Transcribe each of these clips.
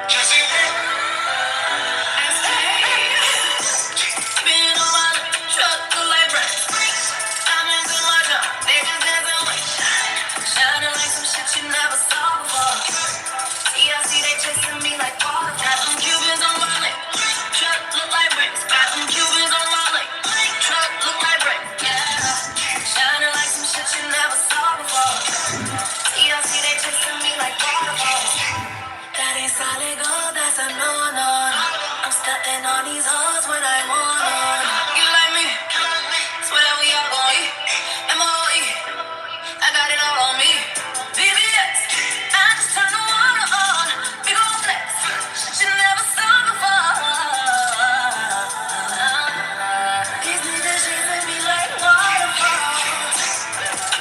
Jessie, been on my truck, look like bread. I'm into my jump, niggas dancing with shining like some shit you never saw before. TLC, they chasing me like water. Got them Cubans on my lip. Truck look like bricks. Got them Cubans on my lip. Truck look like bricks. Yeah. Shining like some shit you never saw before. TLC, they chasing me like waterfalls. That ain't solid gold, that's a no-no. I'm stunting on these hoes when I want on. You like me? Swear that we all gon' eat. MOE, I got it all on me. VVS, I just turn the water on. Big ol' flex, shit you never saw before. These niggas chasing me like waterfalls.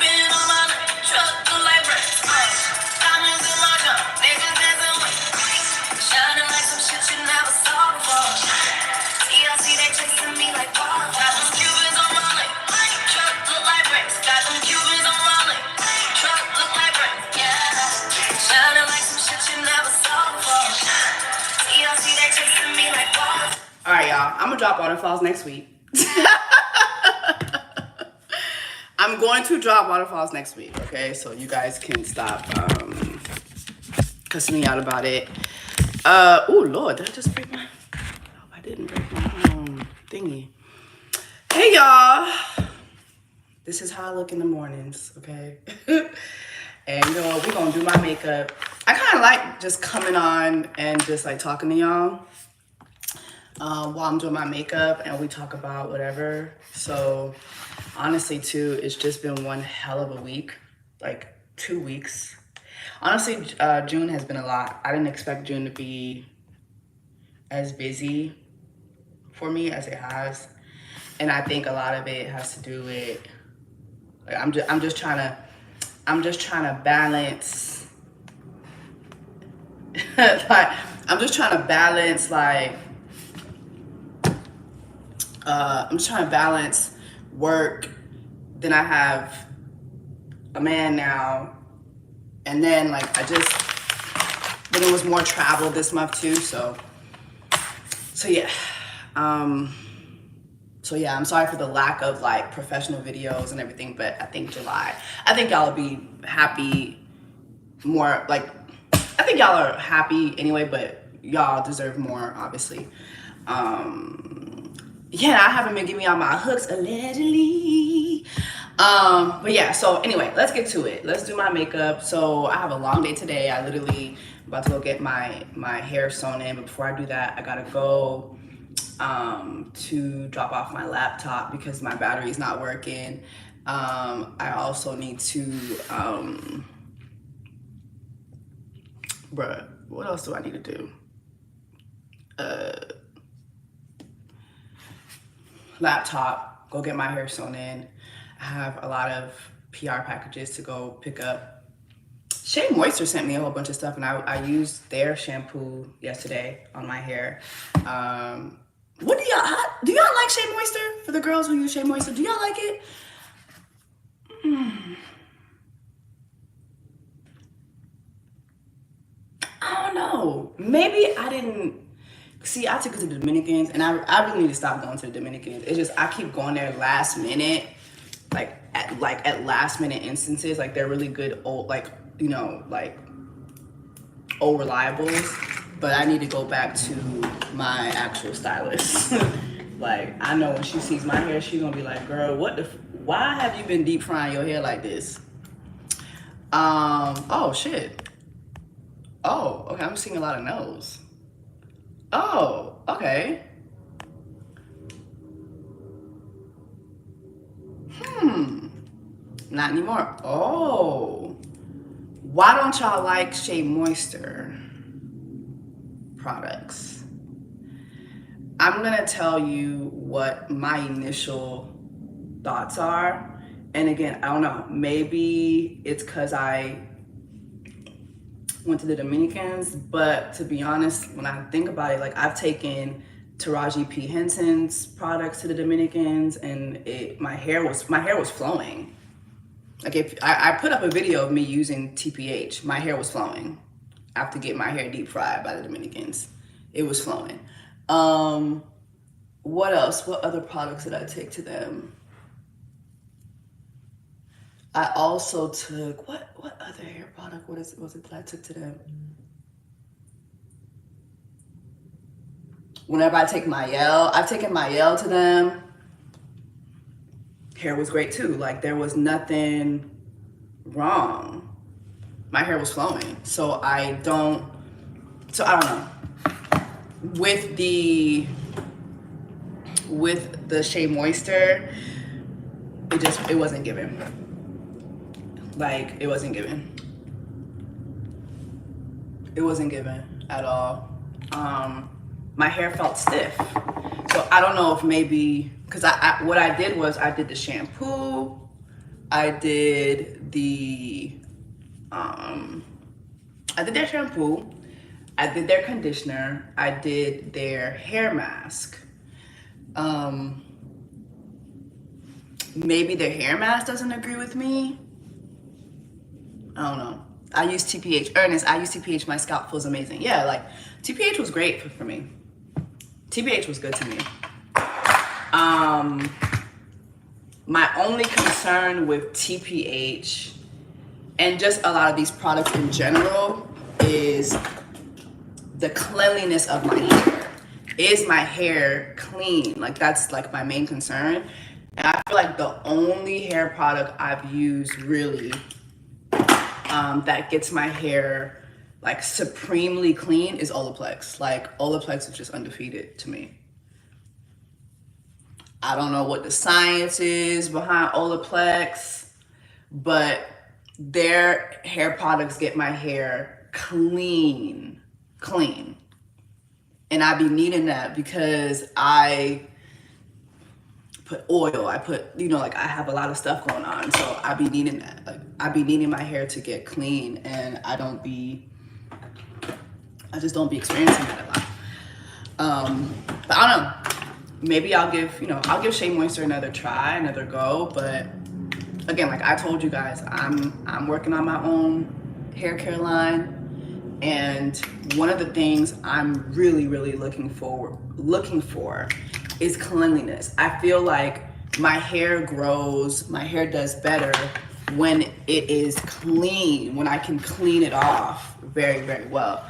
Been on my truck, look like bricks. Diamonds in my jump, niggas dancing with. Shining like some shit you never saw before. TLC, they chasing me like waterfalls. Got them Cubans on my lip. Truck look like bricks. Got them Cubans on my lip. Truck look like bricks. Yeah. Shining like some shit you never saw before. TLC, they chasing me like waterfalls. All right, y'all. I'm gonna drop waterfalls next week. I'm going to drop waterfalls next week, okay? So you guys can stop cussing me out about it. Oh Lord, did I just break my? Oh, I didn't break my thingy. Hey y'all, this is how I look in the mornings, okay? And we're gonna do my makeup. I kind of like just coming on and just like talking to y'all while I'm doing my makeup, and we talk about whatever. So honestly too, it's just been one hell of a week, like 2 weeks. Honestly, June has been a lot. I didn't expect June to be as busy for me as it has, and I think a lot of it has to do with like I'm just trying to balance. Like I'm just trying to balance I'm just trying to balance work. Then I have a man now. And then then it was more travel this month too. So yeah. So yeah, I'm sorry for the lack of like professional videos and everything, but I think July, I think y'all will be happy more. Like, I think y'all are happy anyway, but y'all deserve more, obviously. Yeah, I haven't been giving y'all my hooks allegedly. But yeah, so anyway, let's get to it. Let's do my makeup. So I have a long day today. I literally about to go get my hair sewn in, but before I do that, I gotta go to drop off my laptop because my battery is not working. I also need to bruh, what else do I need to do? Laptop, go get my hair sewn in. I have a lot of PR packages to go pick up. Shea Moisture sent me a whole bunch of stuff, and I used their shampoo yesterday on my hair. What do y'all like Shea Moisture? For the girls who use Shea Moisture, do y'all like it? I don't know. Maybe I didn't. See, I took it to the Dominicans, and I really need to stop going to the Dominicans. It's just I keep going there last minute, at last minute instances. Like they're really good old, like old reliables. But I need to go back to my actual stylist. Like I know when she sees my hair, she's gonna be like, "Girl, why have you been deep frying your hair like this?" Oh shit. Oh, okay. I'm seeing a lot of no's. Oh, okay. Not anymore. Oh. Why don't y'all like Shea Moisture products? I'm gonna tell you what my initial thoughts are. And again, I don't know, maybe it's because I went to the Dominicans, but to be honest, when I think about it, like I've taken Taraji P. Henson's products to the Dominicans, and my hair was flowing. Like if I put up a video of me using TPH, my hair was flowing. After getting my hair deep fried by the Dominicans, it was flowing. What else? What other products did I take to them? I also took, what other hair product was it that I took to them? Whenever I take Mayel, I've taken Mayel to them. Hair was great too. Like there was nothing wrong. My hair was flowing. So I don't know. With the Shea Moisture, it wasn't given. Like it wasn't given. It wasn't given at all. My hair felt stiff. So I don't know if maybe, because what I did was I did the shampoo, I did their shampoo, I did their conditioner, I did their hair mask. Maybe their hair mask doesn't agree with me. I don't know. I use TPH. Ernest, I use TPH. My scalp feels amazing. Yeah, like TPH was great for me. TPH was good to me. My only concern with TPH and just a lot of these products in general is the cleanliness of my hair. Is my hair clean? Like that's like my main concern. And I feel like the only hair product I've used really that gets my hair like supremely clean is Olaplex. Like Olaplex is just undefeated to me. I don't know what the science is behind Olaplex, but their hair products get my hair clean. And I be needing that because I put oil, I put, like I have a lot of stuff going on. So I be needing that. Like I be needing my hair to get clean, and I just don't be experiencing that a lot. But I don't know. Maybe I'll give Shea Moisture another try, another go. But again, like I told you guys, I'm working on my own hair care line. And one of the things I'm really, really looking for is cleanliness. I feel like my hair grows, my hair does better when it is clean, when I can clean it off very, very well.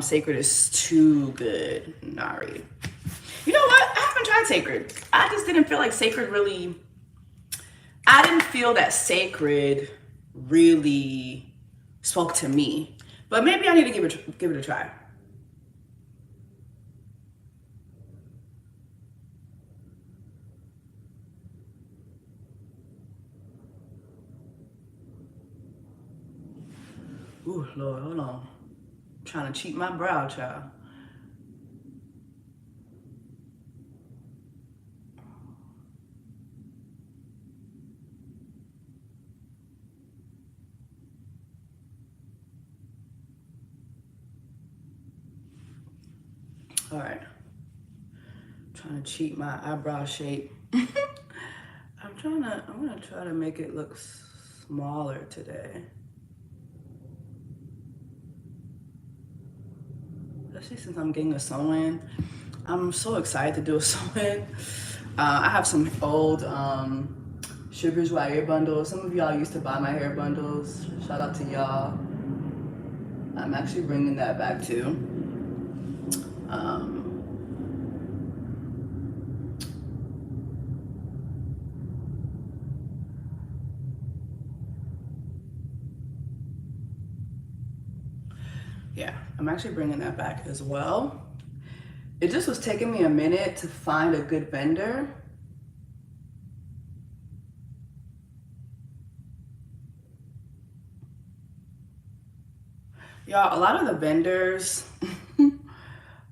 Sacred is too good, Nari. You know what? I haven't tried Sacred. I just didn't feel like Sacred really, I didn't feel that Sacred really spoke to me. But maybe I need to give it a try. Ooh, Lord, hold on. I'm trying to cheat my brow, child. All right. I'm trying to cheat my eyebrow shape. I'm gonna try to make it look smaller today. Especially since I'm getting a sew-in. I'm so excited to do a sew-in. I have some old Sugar Joie hair bundles. Some of y'all used to buy my hair bundles. Shout out to y'all. I'm actually bringing that back too. Yeah, I'm actually bringing that back as well. It just was taking me a minute to find a good vendor. Y'all, a lot of the vendors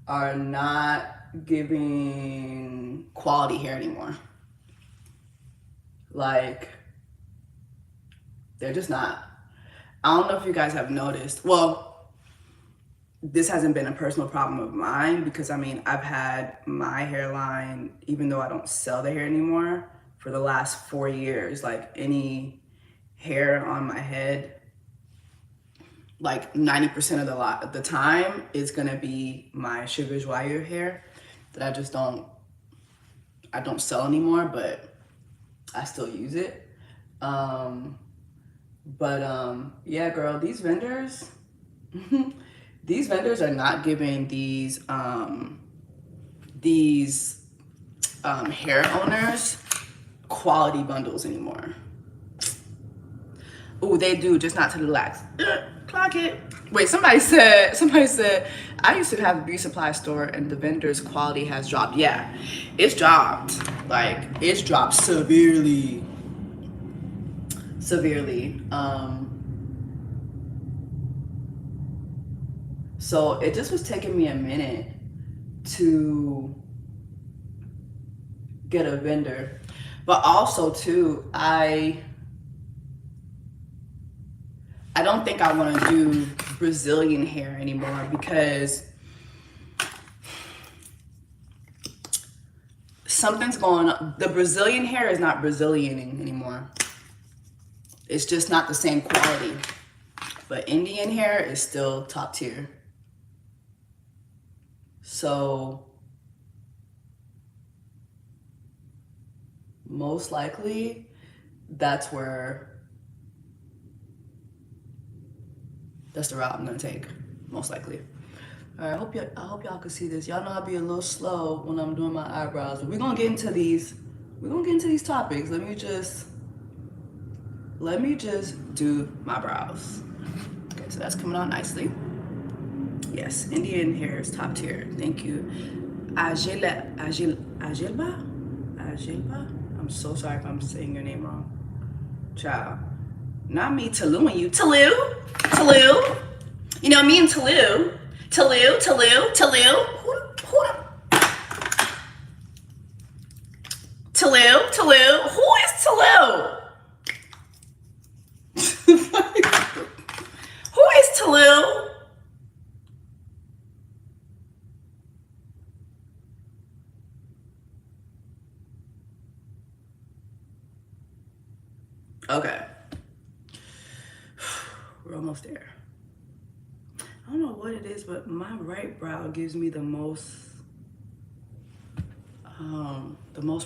are not giving quality hair anymore. Like, they're just not. I don't know if you guys have noticed. Well, this hasn't been a personal problem of mine because I mean, I've had my hairline, even though I don't sell the hair anymore, for the last 4 years. Like any hair on my head, like 90% of the time is gonna be my Sugar Joyeux hair that I don't sell anymore, but I still use it. Yeah, girl, these vendors, these vendors are not giving these hair owners quality bundles anymore. Oh, they do, just not to the lax. Clock it. Wait, somebody said, I used to have a beauty supply store and the vendor's quality has dropped. Yeah, it's dropped. Like, it's dropped severely. So it just was taking me a minute to get a vendor. But also too, I don't think I want to do Brazilian hair anymore because something's going on. The Brazilian hair is not Brazilianing anymore. It's just not the same quality. But Indian hair is still top tier. So most likely that's the route I'm gonna take, most likely. All right, I hope y'all can see this. Y'all know I'll be a little slow when I'm doing my eyebrows, but we're gonna get into these topics. Let me just do my brows. Okay, so that's coming out nicely. Yes, Indian hair is top tier. Thank you. Agilba? I'm so sorry if I'm saying your name wrong. Child. Not me Taluing you. Talu. You know me and Talu. Talu. Talu. Who is Talu? Who is Talu? Okay. We're almost there. I don't know what it is, but my right brow gives me the most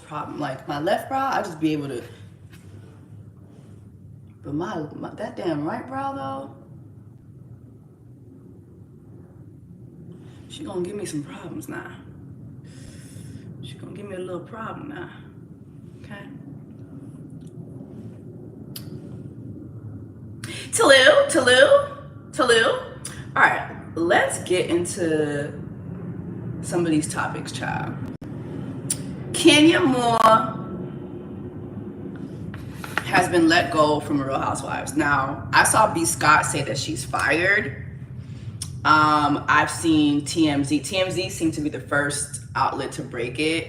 problem. Like my left brow, I just be able to, but my that damn right brow though, she gonna give me some problems now. She gonna give me a little problem now. Okay. Talu. All right, let's get into some of these topics, child. Kenya Moore has been let go from Real Housewives. Now, I saw B. Scott say that she's fired. I've seen TMZ. TMZ seemed to be the first outlet to break it.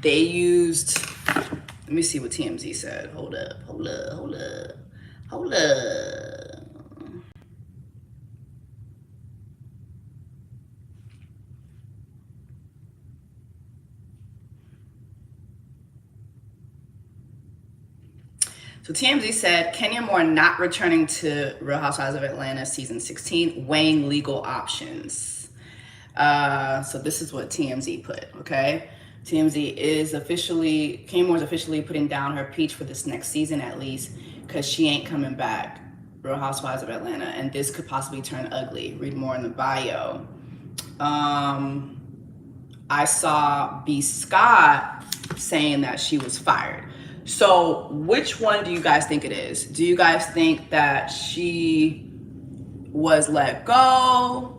They used, let me see what TMZ said. Hold up. So TMZ said, Kenya Moore not returning to Real Housewives of Atlanta season 16, weighing legal options. So this is what TMZ put, okay? TMZ is officially, Kenya Moore's officially putting down her peach for this next season at least, because she ain't coming back. Real Housewives of Atlanta, and this could possibly turn ugly. Read more in the bio. I saw B. Scott saying that she was fired. So which one do you guys think it is? Do you guys think that she was let go?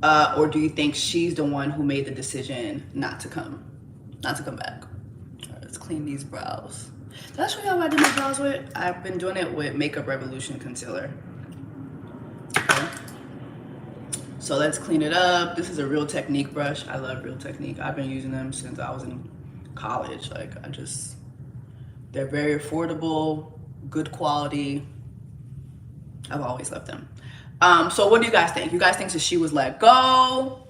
Or do you think she's the one who made the decision not to come back? All right, let's clean these brows. Did I show y'all what I did my brows with? I've been doing it with Makeup Revolution concealer. Okay. So let's clean it up. This is a Real Technique brush. I love Real Technique. I've been using them since I was in college. Like, they're very affordable, good quality. I've always loved them. So what do you guys think? You guys think that she was let go?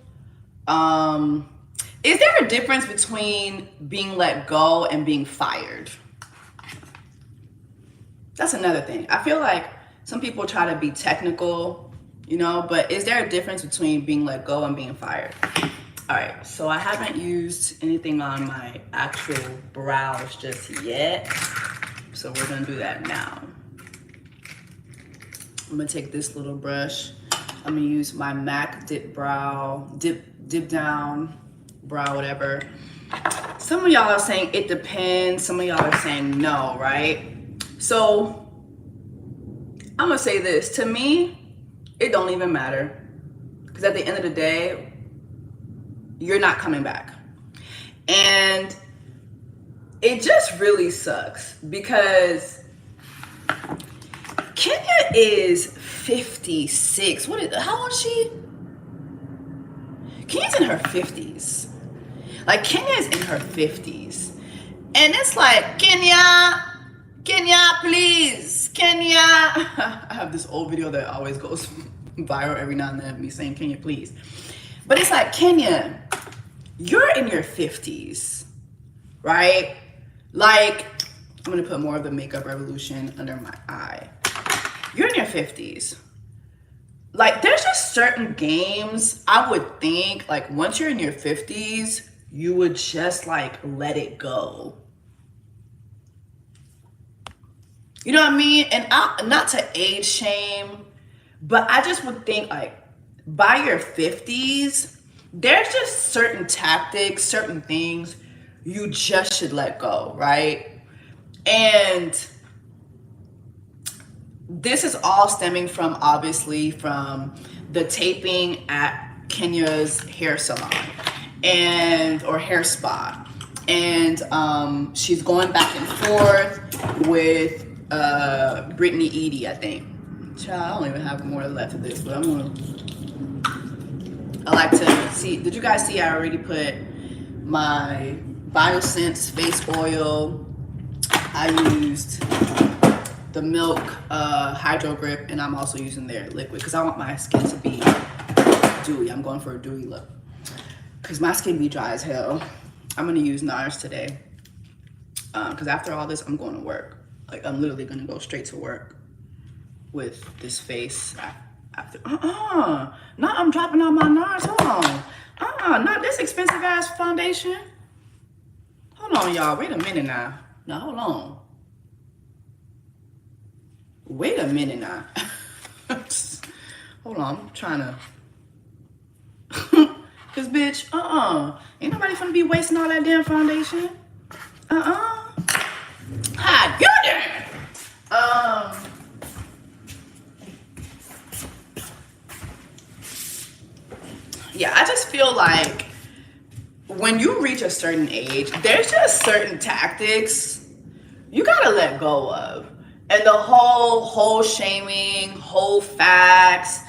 Is there a difference between being let go and being fired? That's another thing. I feel like some people try to be technical, you know, but is there a difference between being let go and being fired? All right, so I haven't used anything on my actual brows just yet. So we're gonna do that now. I'm gonna take this little brush. I'm gonna use my MAC dip down brow, whatever. Some of y'all are saying it depends. Some of y'all are saying no, right? So I'm gonna say this. To me, it don't even matter. Because at the end of the day, you're not coming back. And it just really sucks because Kenya is 56. How old is she? Kenya's in her 50s. Like, Kenya is in her 50s. And it's like, Kenya, please, Kenya. I have this old video that always goes viral every now and then, me saying, Kenya, please. But it's like, Kenya, you're in your 50s, right? Like, I'm gonna put more of the Makeup Revolution under my eye. You're in your 50s. Like, there's just certain games I would think, like, once you're in your 50s, you would just, like, let it go. You know what I mean? And not to age shame, but I just would think, like, by your 50s, there's just certain tactics, certain things you just should let go, right? And this is all stemming from, obviously, from the taping at Kenya's hair salon or hair spa. And she's going back and forth with Brittany Edie, I think. Child, I don't even have more left of this, but I like to see. Did you guys see I already put my Biosense face oil? I used the Milk Hydro Grip, and I'm also using their liquid because I want my skin to be dewy. I'm going for a dewy look because my skin be dry as hell. I'm gonna use NARS today because after all this, I'm going to work. Like, I'm literally gonna go straight to work with this face. After no, I'm dropping out my NARS. Hold on. Not this expensive ass foundation. Hold on, y'all. Wait a minute now. Now, hold on. Wait a minute now. Hold on, I'm trying to. Cause bitch, ain't nobody finna be wasting all that damn foundation. Hi, you there? Yeah, I just feel like when you reach a certain age, there's just certain tactics you gotta let go of. And the whole shaming, whole facts,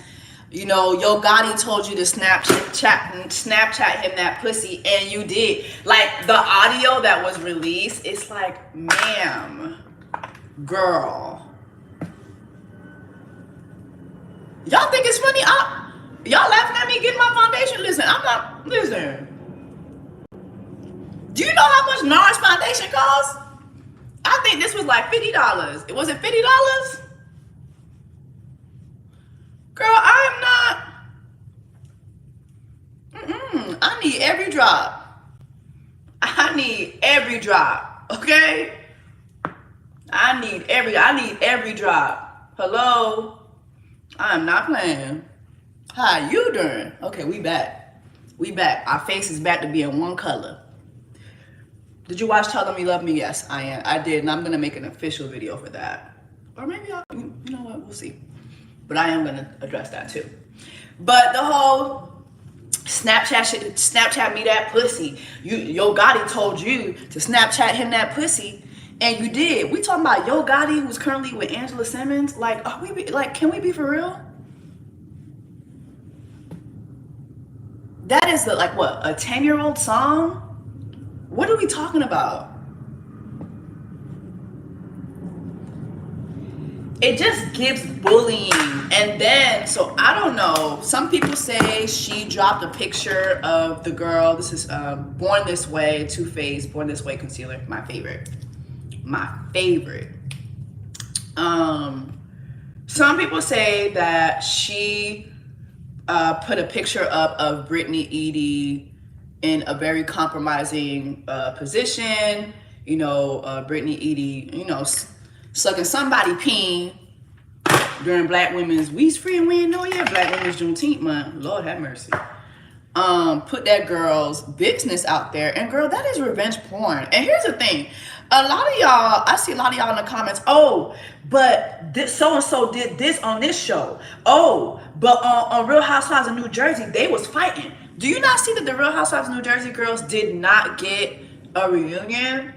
you know, Yo Gotti told you to Snapchat him that pussy, and you did. Like, the audio that was released, it's like, ma'am, girl. Y'all think it's funny? Y'all laughing at me getting my foundation? Listen. Do you know how much NARS foundation costs? I think this was like $50. Was it $50? Girl, I am not. I need every drop. Okay? I need every drop. Hello? I am not playing. How you doing? Okay, we back. Our face is back to being one color. Did you watch Tell Them You Love Me? Yes, I did, and I'm gonna make an official video for that. Or maybe you know what, we'll see. But I am gonna address that too. But the whole Snapchat me that pussy. Yo Gotti told you to Snapchat him that pussy, and you did. We talking about Yo Gotti, who's currently with Angela Simmons. Like, can we be for real? That is a 10-year-old song? What are we talking about? It just gives bullying. And then, so I don't know. Some people say she dropped a picture of the girl. This is Born This Way, Too Faced, Born This Way concealer. My favorite. Some people say that she put a picture up of Brittany Edie in a very compromising position. You know, Brittany Edie, you know, sucking somebody peen during Black Women's We's Free and we didn't know yet. Black Women's Juneteenth month. Lord have mercy. Put that girl's business out there, and girl, that is revenge porn. And here's the thing, a lot of y'all, I see a lot of y'all in the comments, oh, but this so-and-so did this on this show. Oh, but on Real Housewives of New Jersey, they was fighting. Do you not see that the Real Housewives of New Jersey girls did not get a reunion?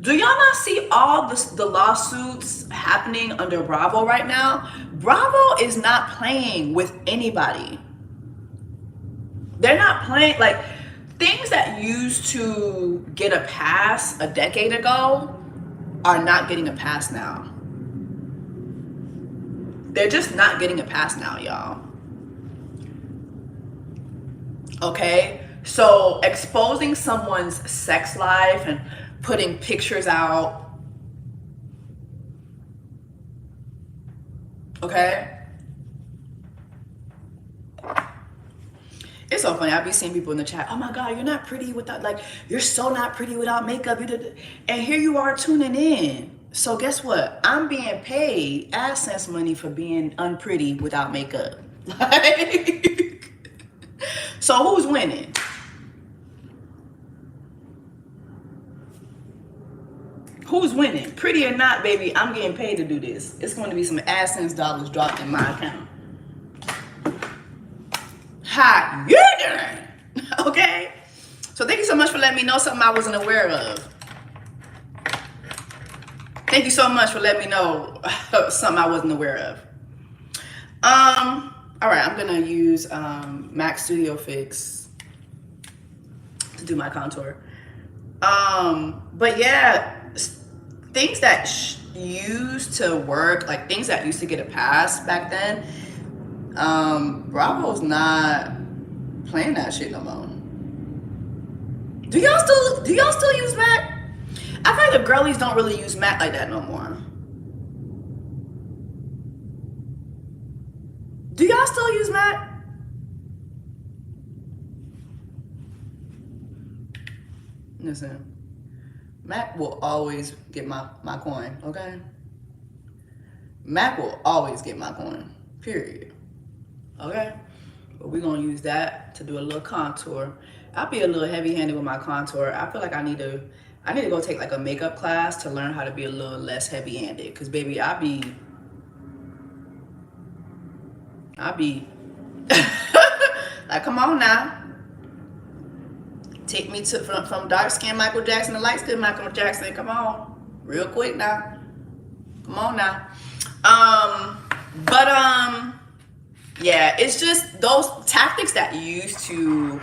Do y'all not see all the lawsuits happening under Bravo right now? Bravo is not playing with anybody. They're not playing, like, things that used to get a pass a decade ago are not getting a pass now. They're just not getting a pass now, y'all. Okay? So exposing someone's sex life and putting pictures out, okay? It's so funny. I be seeing people in the chat, oh my God, you're not pretty without, like, you're so not pretty without makeup. And here you are tuning in. So guess what? I'm being paid AdSense money for being unpretty without makeup. Like, so who's winning? Who's winning? Pretty or not, baby, I'm getting paid to do this. It's going to be some AdSense dollars dropped in my account. How you doing? Okay? So thank you so much for letting me know something I wasn't aware of. Thank you so much for letting me know something I wasn't aware of. All right, I'm gonna use Mac Studio Fix to do my contour. But yeah, things that used to work, like things that used to get a pass back then, Bravo's not playing that shit no more. Do y'all still use Mac? I feel like the girlies don't really use Mac like that no more. Do y'all still use Mac? Listen, Mac will always get my coin, okay? Mac will always get my coin, period. Okay? But we're gonna use that to do a little contour. I'll be a little heavy-handed with my contour. I feel like I need to go take like a makeup class to learn how to be a little less heavy-handed. Cause baby, I be like, come on now. Take me from dark skin Michael Jackson to light skin Michael Jackson. Come on. Real quick now. Come on now. Yeah, it's just those tactics that used to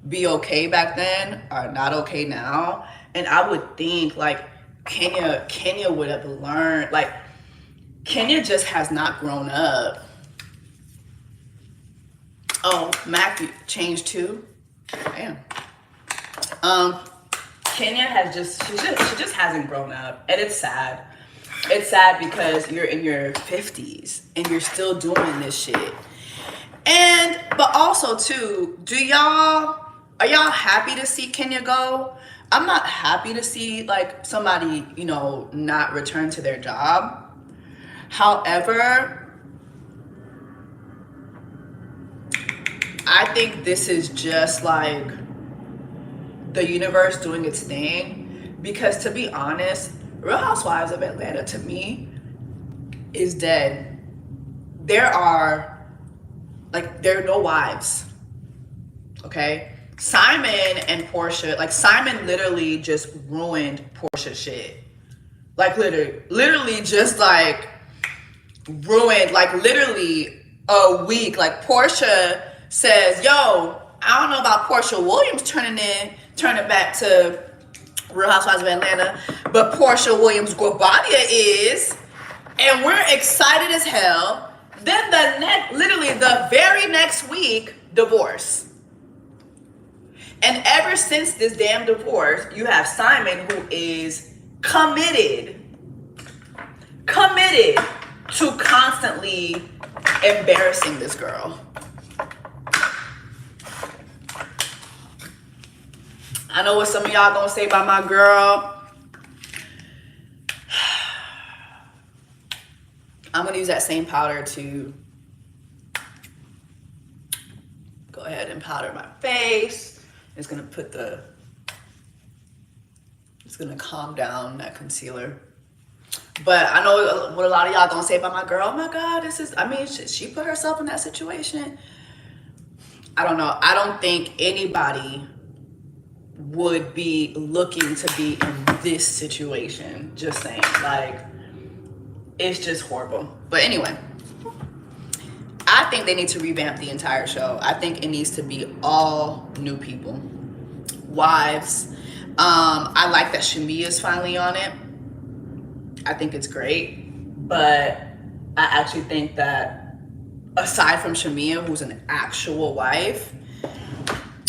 be okay back then are not okay now. And I would think like Kenya would have learned, like Kenya just has not grown up. Oh, Mac changed too? Damn. Kenya has she just hasn't grown up, and it's sad. It's sad because you're in your 50s and you're still doing this shit. But also too, are y'all happy to see Kenya go? I'm not happy to see like somebody, you know, not return to their job. However, I think this is just like the universe doing its thing, because to be honest, Real Housewives of Atlanta to me is dead. There are no wives, okay? Simon and Portia, like Simon literally just ruined Portia's shit. Like literally just like ruined, like literally a week. Like Portia says, yo, I don't know about Portia Williams turning back to Real Housewives of Atlanta, but Portia Williams Guabadia is, and we're excited as hell. Then literally the very next week, divorce. And ever since this damn divorce, you have Simon, who is committed committed to constantly embarrassing this girl. I know what some of y'all gonna say about my girl. I'm gonna use that same powder to go ahead and powder my face. It's gonna calm down that concealer. But I know what a lot of y'all gonna say about my girl. Oh my God, she put herself in that situation. I don't know. I don't think anybody would be looking to be in this situation. Just saying, like, it's just horrible. But anyway, I think they need to revamp the entire show. I think it needs to be all new people, wives. I like that Shamia's finally on it. I think it's great, but I actually think that aside from Shamia, who's an actual wife,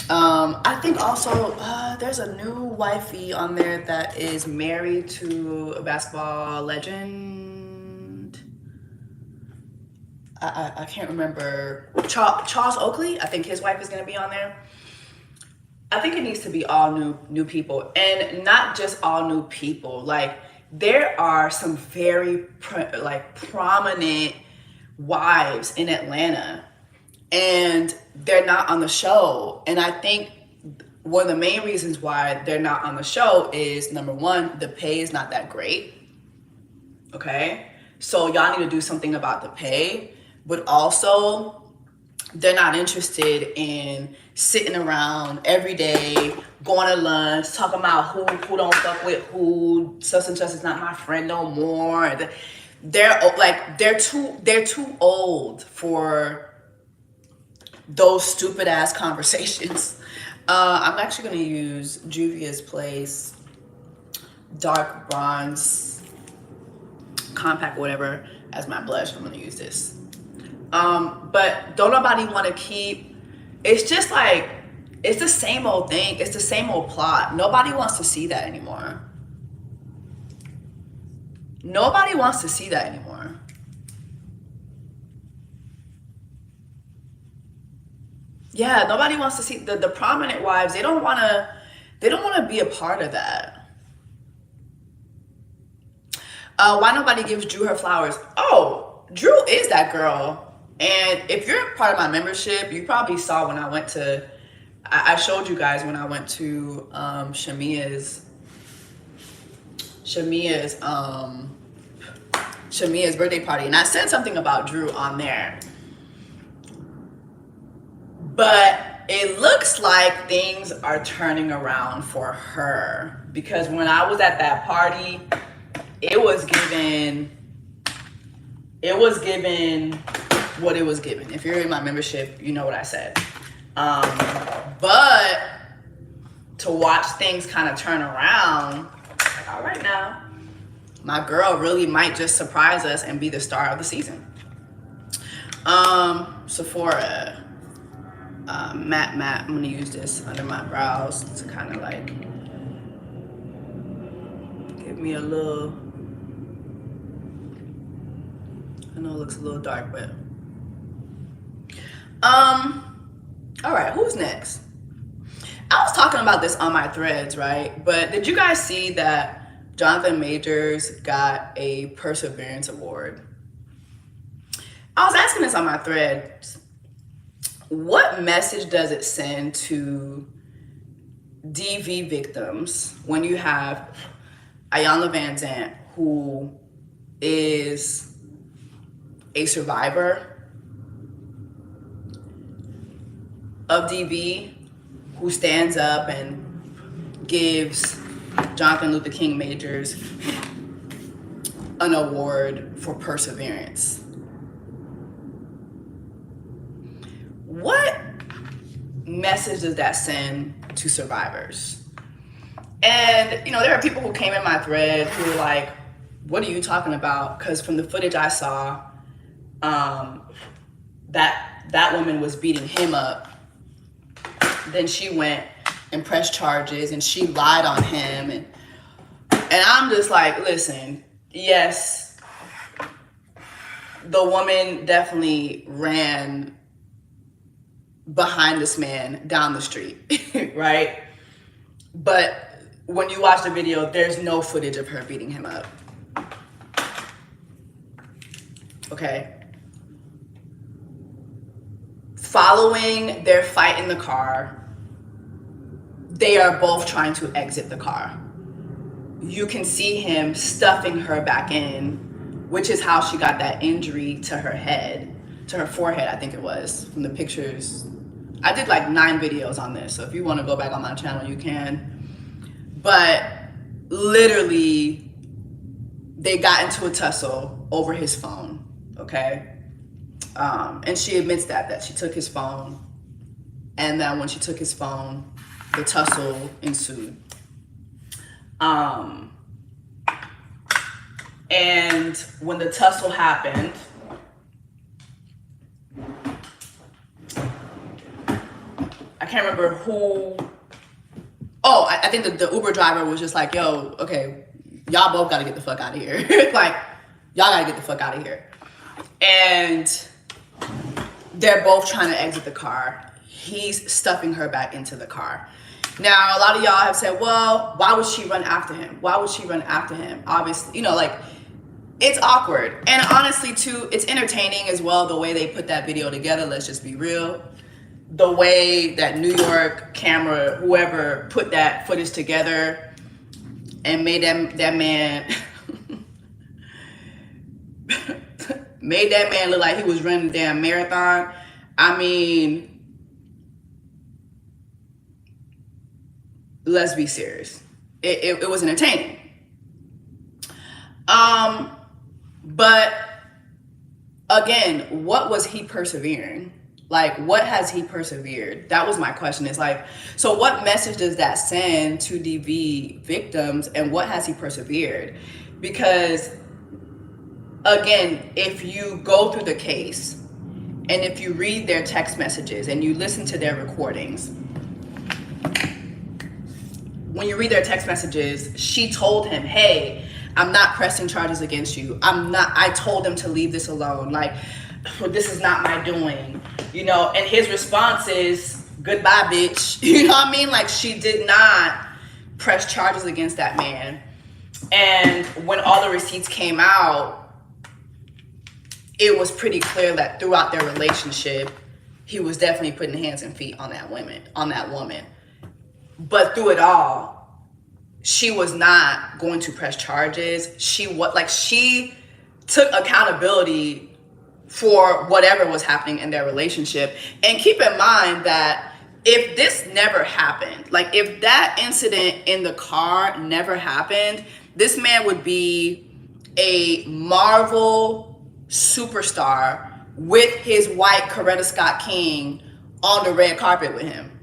I think also there's a new wifey on there that is married to a basketball legend. I can't remember. Charles Oakley, I think his wife is going to be on there. I think it needs to be all new people, and not just all new people. Like, there are some very prominent wives in Atlanta, and they're not on the show. And I think one of the main reasons why they're not on the show is, number one, the pay is not that great. Okay, so y'all need to do something about the pay, but also they're not interested in sitting around every day, going to lunch, talking about who don't fuck with who, such and such is not my friend no more. They're too old for those stupid ass conversations. I'm actually gonna use Juvia's Place dark bronze compact, whatever, as my blush. I'm gonna use this. But don't nobody want to keep, it's just like, it's the same old thing. It's the same old plot. Nobody wants to see that anymore. Nobody wants to see that anymore. Yeah, nobody wants to see the prominent wives. They don't want to be a part of that. Why nobody gives Drew her flowers? Oh, Drew is that girl. And if you're part of my membership, you probably saw when I went to, I showed you guys when I went to Shamia's birthday party, and I said something about Drew on there. But it looks like things are turning around for her, because when I was at that party, it was given what it was given. If you're in my membership, you know what I said. But to watch things kind of turn around, like, all right now, my girl really might just surprise us and be the star of the season. Sephora, matte. I'm gonna use this under my brows to kind of like give me a little, I know it looks a little dark, but all right, who's next? I was talking about this on my threads, right? But did you guys see that Jonathan Majors got a Perseverance Award? I was asking this on my threads. What message does it send to DV victims when you have Iyanya Vanzant, who is a survivor of DV, who stands up and gives Jonathan Luther King Majors an award for perseverance? What message does that send to survivors? And, you know, there are people who came in my thread who were like, what are you talking about? Because from the footage I saw, that woman was beating him up. Then she went and pressed charges and she lied on him. And I'm just like, listen, yes, the woman definitely ran behind this man down the street, right? But when you watch the video, there's no footage of her beating him up. Okay. Following their fight in the car, they are both trying to exit the car. You can see him stuffing her back in, which is how she got that injury to her head, to her forehead, I think it was, from the pictures. I did like 9 videos on this, so if you want to go back on my channel, you can. But literally, they got into a tussle over his phone, okay? And she admits that she took his phone, and then when she took his phone, the tussle ensued. And when the tussle happened, I can't remember who. Oh, I think the Uber driver was just like, yo, okay, y'all both got to get the fuck out of here. Like, y'all got to get the fuck out of here. And they're both trying to exit the car. He's stuffing her back into the car. Now, a lot of y'all have said, well, why would she run after him? Why would she run after him? Obviously, you know, like, it's awkward. And honestly, too, it's entertaining as well, the way they put that video together. Let's just be real. The way that New York camera, whoever put that footage together and made that man made that man look like he was running a damn marathon. I mean, let's be serious. It was entertaining. But again, what was he persevering? Like, what has he persevered? That was my question. It's like, so what message does that send to DV victims, and what has he persevered? Because again, if you go through the case and if you read their text messages and you listen to their recordings, when you read their text messages, she told him, hey, I'm not pressing charges against you. I told him to leave this alone. Like, this is not my doing, you know? And his response is, goodbye, bitch. You know what I mean? Like, she did not press charges against that man. And when all the receipts came out, it was pretty clear that throughout their relationship, he was definitely putting hands and feet on that woman. But through it all, she was not going to press charges. She took accountability for whatever was happening in their relationship. And keep in mind that if this never happened, like if that incident in the car never happened, this man would be a Marvel superstar with his white Coretta Scott King on the red carpet with him.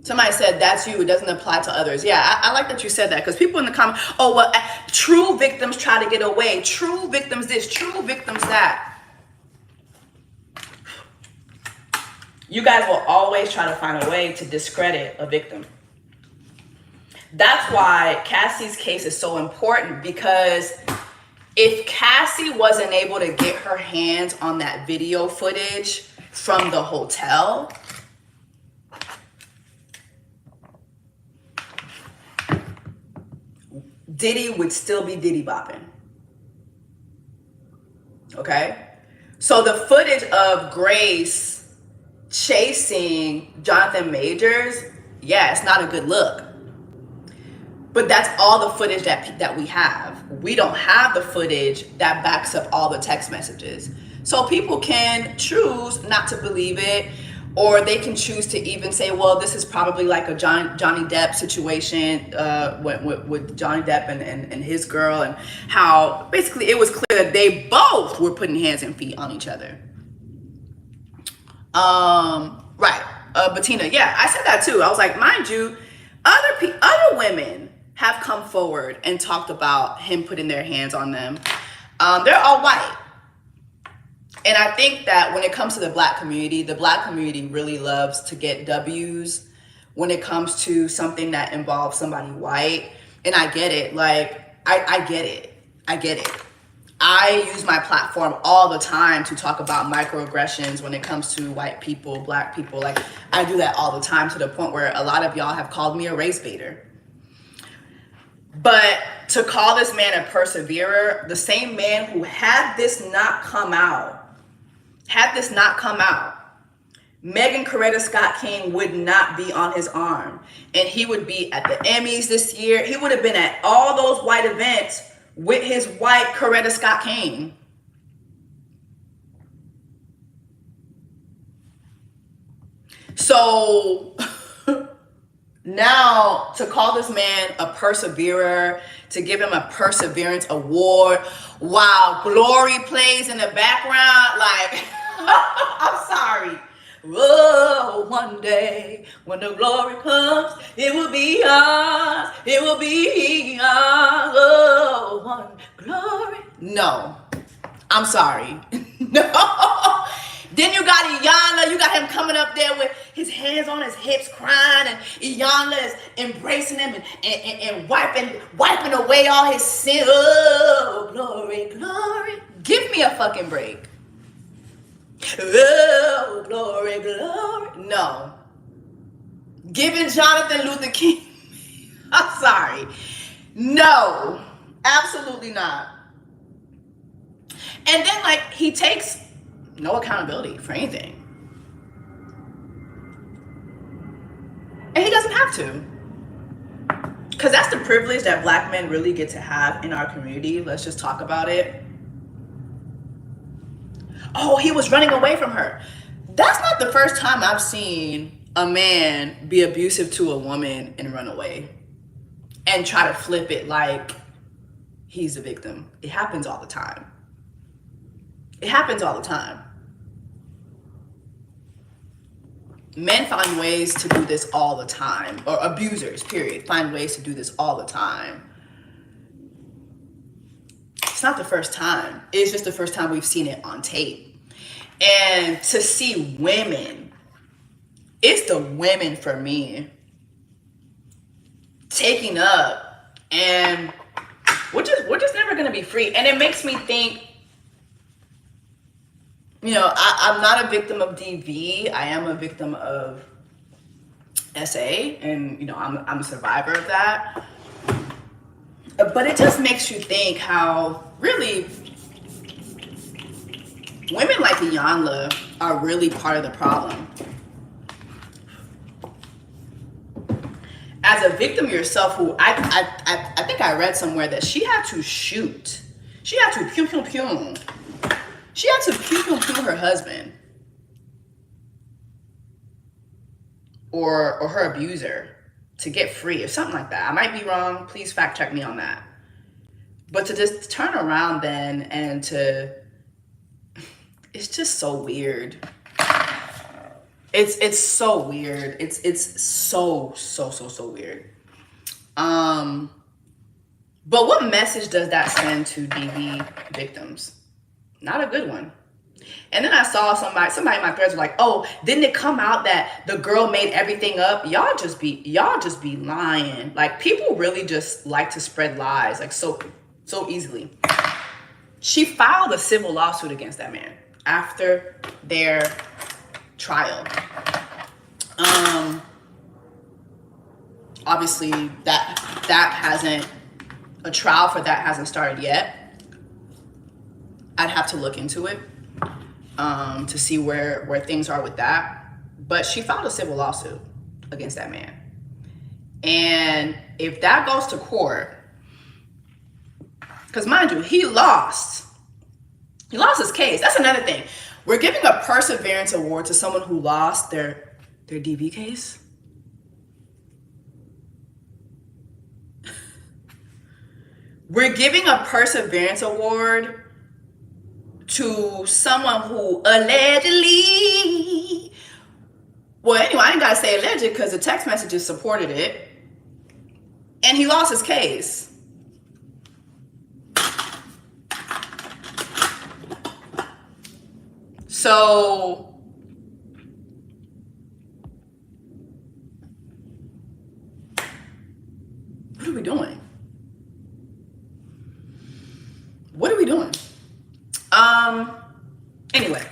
Somebody said, that's you, it doesn't apply to others. Yeah, I like that you said that, because people in the comments, oh, well, true victims try to get away. True victims this, true victims that. You guys will always try to find a way to discredit a victim. That's why Cassie's case is so important, because if Cassie wasn't able to get her hands on that video footage from the hotel, Diddy would still be Diddy bopping. Okay? So the footage of Grace chasing Jonathan Majors, yeah, it's not a good look. But that's all the footage that we have. We don't have the footage that backs up all the text messages. So people can choose not to believe it, or they can choose to even say, well, this is probably like a Johnny Depp situation with Johnny Depp and his girl, and how basically it was clear that they both were putting hands and feet on each other. Right. Bettina, yeah, I said that too. I was like, mind you, other women have come forward and talked about him putting their hands on them. They're all white. And I think that when it comes to the black community really loves to get W's when it comes to something that involves somebody white. And I get it. Like, I get it. I get it. I use my platform all the time to talk about microaggressions when it comes to white people, black people. Like, I do that all the time, to the point where a lot of y'all have called me a race baiter. But to call this man a perseverer, the same man who had this not come out, Megan Coretta Scott King would not be on his arm. And he would be at the Emmys this year. He would have been at all those white events with his white Coretta Scott King. So now to call this man a perseverer, to give him a perseverance award while Glory plays in the background, like, I'm sorry. Oh, one day when the glory comes, it will be ours. It will be ours. Oh, one glory. No, I'm sorry. No. Then you got Iyanya. You got him coming up there with his hands on his hips, crying, and Iyanya is embracing him and wiping away all his sin. Oh, glory, glory. Give me a fucking break. Oh, glory, glory. No. Giving Jonathan Luther King. I'm sorry. No. Absolutely not. And then, like, he takes no accountability for anything. And he doesn't have to. Because that's the privilege that black men really get to have in our community. Let's just talk about it. Oh, he was running away from her. That's not the first time I've seen a man be abusive to a woman and run away and try to flip it like he's a victim. It happens all the time. It happens all the time. Men find ways to do this all the time, or abusers, period, find ways to do this all the time. It's not the first time. It's just the first time we've seen it on tape. And to see women, it's the women for me, taking up, and we're just never gonna be free. And it makes me think, you know, I'm not a victim of DV. I am a victim of SA, and you know, I'm a survivor of that. But it just makes you think how really women like Iyanya are really part of the problem. As a victim yourself, who I think I read somewhere that she had to shoot. She had to pew pew pew. She had to pew pew pew her husband or her abuser to get free or something like that. I might be wrong. Please fact check me on that. But to just turn around then and to, it's just so weird. It's so weird. It's so weird. But what message does that send to DV victims? Not a good one. And then I saw somebody in my threads was like, oh, didn't it come out that the girl made everything up? Y'all just be lying. Like, people really just like to spread lies, like so easily. She filed a civil lawsuit against that man after their trial. Obviously that hasn't, a trial for that hasn't started yet. I'd have to look into it to see where things are with that. But she filed a civil lawsuit against that man. And if that goes to court, because mind you, he lost his case. That's another thing. We're giving a perseverance award to someone who lost their DV case. We're giving a perseverance award to someone who allegedly, well, anyway, I ain't gotta say alleged because the text messages supported it, and he lost his case. So what are we doing? what are we doing? Anyway,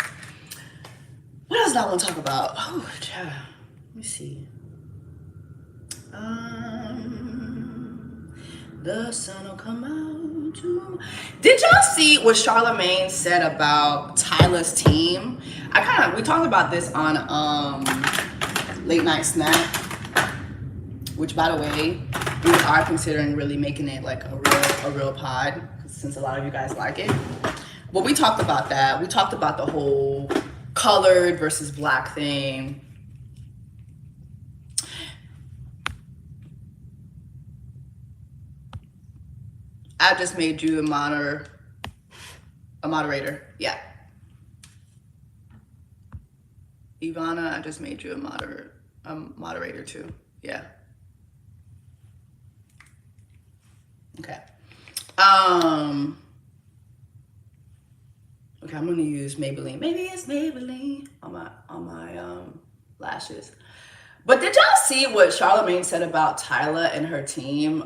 what else do I want to talk about? Oh, child. Let me see. The sun will come out. Did y'all see what Charlamagne said about Tyla's team? We talked about this on Late Night Snack, which, by the way, we are considering really making it like a real pod, since a lot of you guys like it. But we talked about that. We talked about the whole colored versus black thing. I just made you a moderator. Yeah. Ivana, I just made you a moderator too. Yeah. Okay. Okay, I'm gonna use Maybelline. Maybe it's Maybelline on my lashes. But did y'all see what Charlamagne said about Tyla and her team?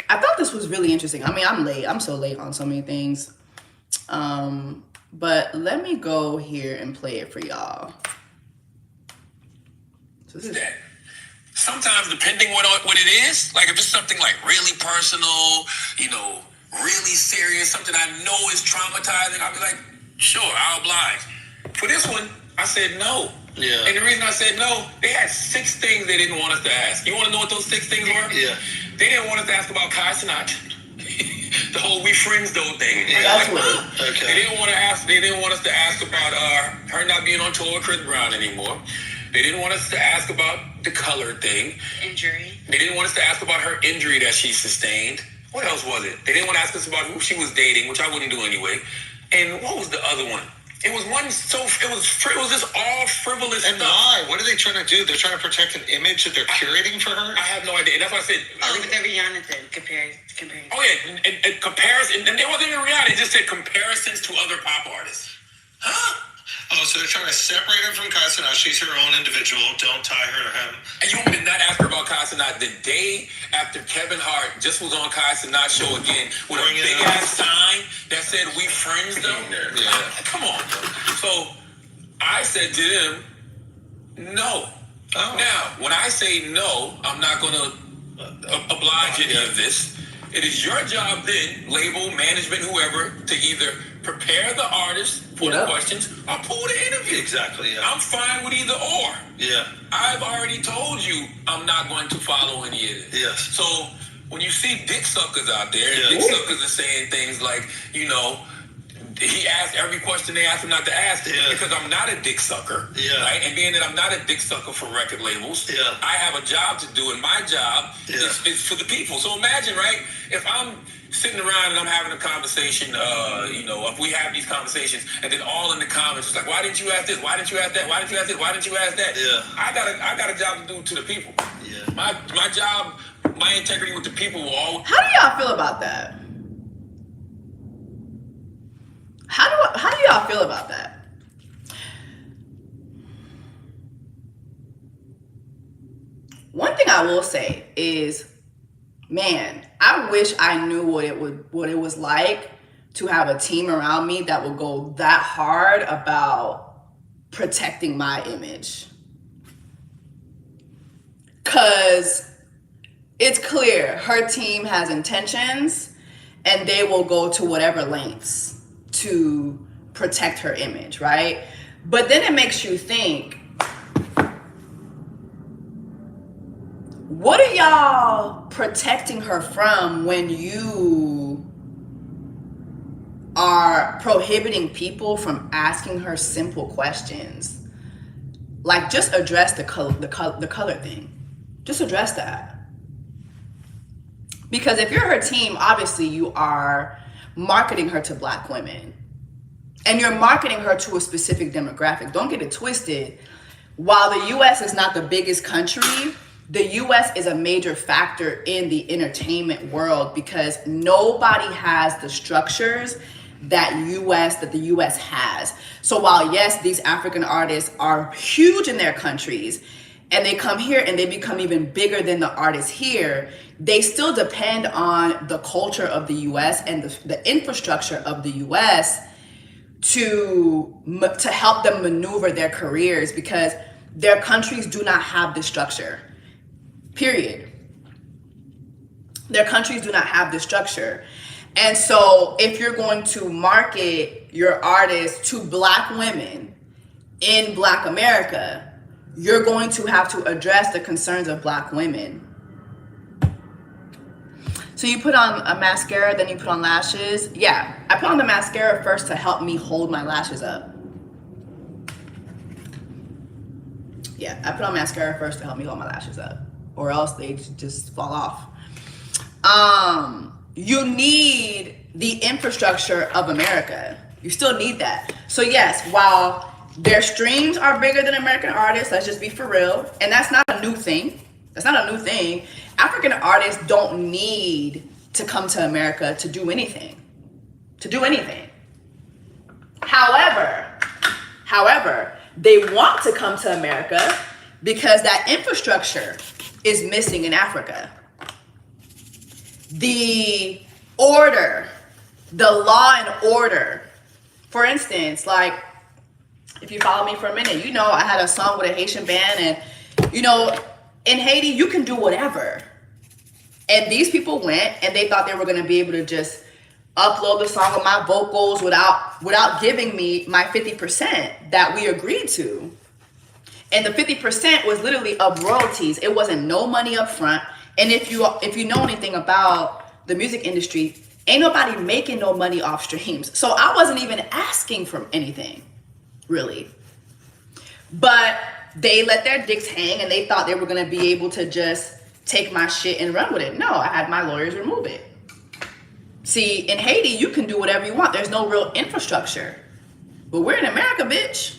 I thought this was really interesting. I mean, I'm late. I'm so late on so many things. But let me go here and play it for y'all. So this is sometimes, depending what it is, like if it's something like really personal, really serious, something I know is traumatizing, I'll be like, sure, I'll oblige. For this one, I said no. Yeah. And the reason I said no, they had 6 things they didn't want us to ask. You want to know what those 6 things were? Yeah. They didn't want us to ask about Kai Sinatra. The whole "we friends" though thing. That's okay. They didn't want us to ask about her not being on tour with Chris Brown anymore. They didn't want us to ask about the color thing. Injury. They didn't want us to ask about her injury that she sustained. What else was it? They didn't want to ask us about who she was dating, which I wouldn't do anyway. And what was the other one? It was one it was just all frivolous and stuff. Why? What are they trying to do? They're trying to protect an image that they're curating for her? I have no idea. And that's why I said... the Rihanna thing. Comparing. Oh, yeah. And comparison. And it wasn't even Rihanna. It just said comparisons to other pop artists. Huh? Oh, so they're trying to separate her from Kai Sinatra. She's her own individual. Don't tie her to him. And you want me to not ask her about Kai Sinatra the day after Kevin Hart just was on Kai Sinatra's show again with a big-ass sign that said "we friends" though? Yeah. Come on. So I said to them, no. Oh. Now, when I say no, I'm not going to oblige any of this. It is your job then, label, management, whoever, to either prepare the artist for the questions or pull the interview. Exactly, yeah. I'm fine with either or. Yeah. I've already told you I'm not going to follow any of it. Yes. So when you see dick suckers out there, dick suckers are saying things like, he asked every question they asked him not to ask because I'm not a dick sucker, right? And being that I'm not a dick sucker for record labels, I have a job to do, and my job is for the people. So imagine, right, if I'm sitting around and I'm having a conversation, if we have these conversations, and then all in the comments, it's like, why didn't you ask this? Why didn't you ask that? Why didn't you ask this? Why didn't you ask that? Yeah. I got a job to do to the people. Yeah. My job, my integrity with the people will always... How do y'all feel about that? How do y'all feel about that? One thing I will say is, man, I wish I knew what it was like to have a team around me that would go that hard about protecting my image. 'Cause it's clear her team has intentions and they will go to whatever lengths to protect her image, right? But then it makes you think, what are y'all protecting her from when you are prohibiting people from asking her simple questions? Like, just address the color thing. Just address that. Because if you're her team, obviously you are marketing her to Black women. And you're marketing her to a specific demographic. Don't get it twisted. While the US is not the biggest country, the US is a major factor in the entertainment world because nobody has the structures that the US has. So while yes, these African artists are huge in their countries, and they come here and they become even bigger than the artists here, they still depend on the culture of the US and the infrastructure of the US to help them maneuver their careers, because their countries do not have this structure, period. Their countries do not have this structure. And so if you're going to market your artist to Black women in Black America, you're going to have to address the concerns of Black women. So you put on a mascara, then you put on lashes. Yeah, I put on the mascara first to help me hold my lashes up. Yeah, I put on mascara first to help me hold my lashes up, or else they just fall off. You need the infrastructure of America. You still need that. So yes, while their streams are bigger than American artists, let's just be for real, and that's not a new thing. That's not a new thing. African artists don't need to come to America to do anything. However, they want to come to America because that infrastructure is missing in Africa. The order, the law and order. For instance, like, if you follow me for a minute, you know I had a song with a Haitian band, and you know, in Haiti, you can do whatever. And these people went and they thought they were going to be able to just upload the song with my vocals without giving me my 50% that we agreed to. And the 50% was literally of royalties. It wasn't no money up front. And if you know anything about the music industry, ain't nobody making no money off streams. So I wasn't even asking for anything, really. But they let their dicks hang and they thought they were going to be able to just take my shit and run with it. No, I had my lawyers remove it. See, in Haiti, you can do whatever you want. There's no real infrastructure. But we're in America, bitch.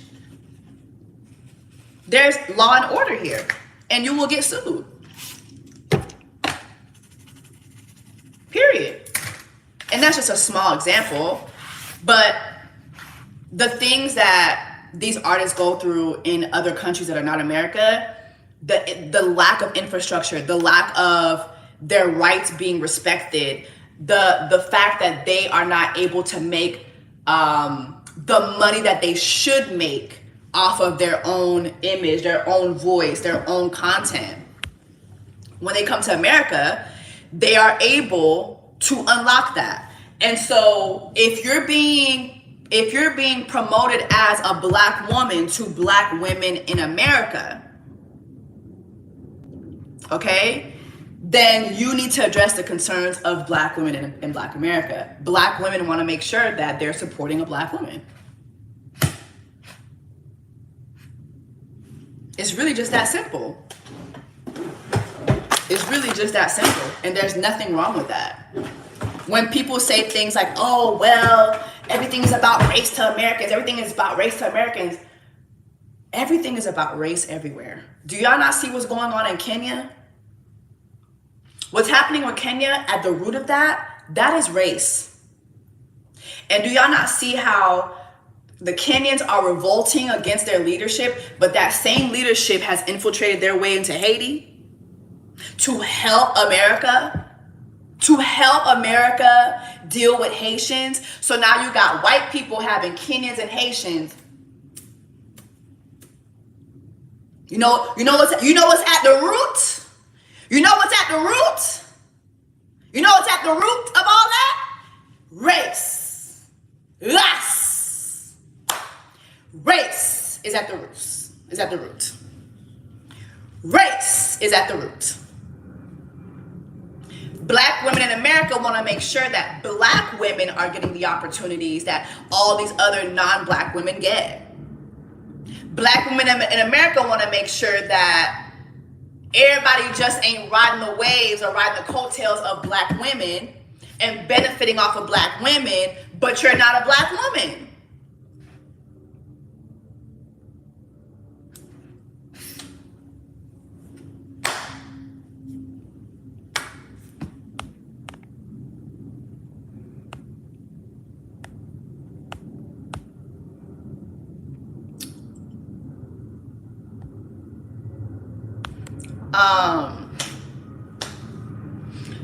There's law and order here, and you will get sued. Period. And that's just a small example. But the things that these artists go through in other countries that are not America, the lack of infrastructure, the lack of their rights being respected, the fact that they are not able to make the money that they should make off of their own image, their own voice, their own content. When they come to America, they are able to unlock that. And so if you're being promoted as a Black woman to Black women in America, okay, then you need to address the concerns of Black women in Black America. Black women want to make sure that they're supporting a Black woman. It's really just that simple. It's really just that simple. And there's nothing wrong with that. When people say things like, oh, well, everything is about race to Americans. Everything is about race to Americans. Everything is about race everywhere. Do y'all not see what's going on in Kenya? What's happening with Kenya, at the root of that is race. And do y'all not see how the Kenyans are revolting against their leadership, but that same leadership has infiltrated their way into Haiti to help America deal with Haitians? So now you got white people having Kenyans and Haitians. You know what's at the root? You know what's at the root? You know what's at the root of all that? Race. Yes. Race is at the root. Race is at the root. Black women in America want to make sure that Black women are getting the opportunities that all these other non-Black women get. Black women in America want to make sure that everybody just ain't riding the waves or riding the coattails of Black women and benefiting off of Black women, but you're not a Black woman.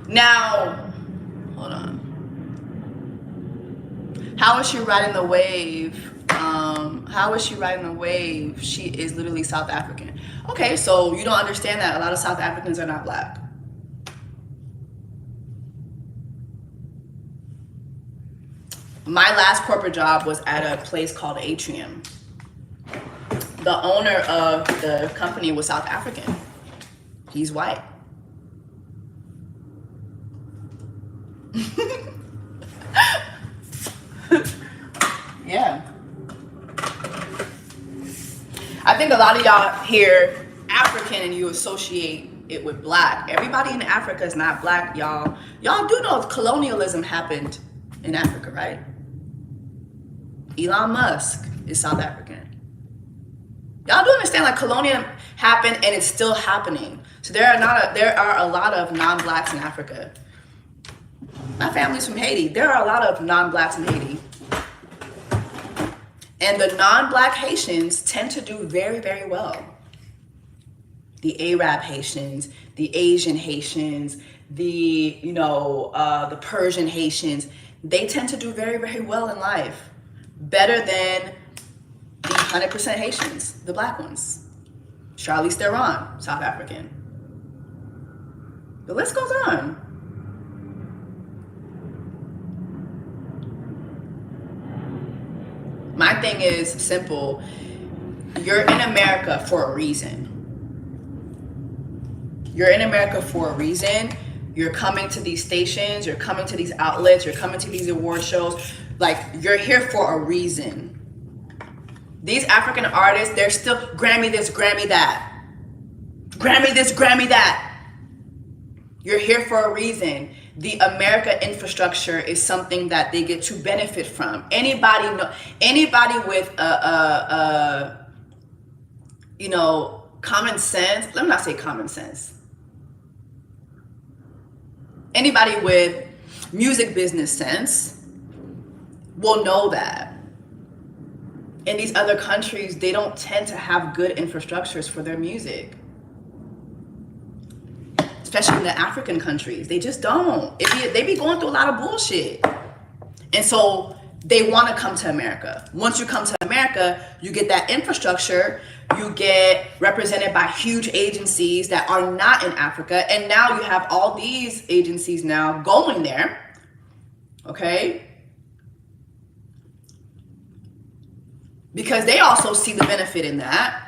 Now, hold on. How is she riding the wave? How is she riding the wave? She is literally South African. Okay, so you don't understand that a lot of South Africans are not black. My last corporate job was at a place called Atrium. The owner of the company was South African. He's white. Yeah. I think a lot of y'all hear African and you associate it with black. Everybody in Africa is not black, y'all. Y'all do know colonialism happened in Africa, right? Elon Musk is South African. Y'all do understand, like, colonialism happened and it's still happening. So there are a lot of non-blacks in Africa. My family's from Haiti. There are a lot of non-blacks in Haiti. And the non-black Haitians tend to do very, very well. The Arab Haitians, the Asian Haitians, the Persian Haitians, they tend to do very, very well in life. Better than the 100% Haitians, the black ones. Charlize Theron, South African. The list goes on. My thing is simple. You're in America for a reason. You're in America for a reason. You're coming to these stations, you're coming to these outlets, you're coming to these award shows. Like, you're here for a reason. These African artists, they're still Grammy this, Grammy that. Grammy this, Grammy that. You're here for a reason. The America infrastructure is something that they get to benefit from. Anybody with common sense. Let me not say common sense. Anybody with music business sense will know that. In these other countries, they don't tend to have good infrastructures for their music. Especially in the African countries. They just don't. They be going through a lot of bullshit. And so they want to come to America. Once you come to America, you get that infrastructure. You get represented by huge agencies that are not in Africa. And now you have all these agencies now going there. Okay? Because they also see the benefit in that.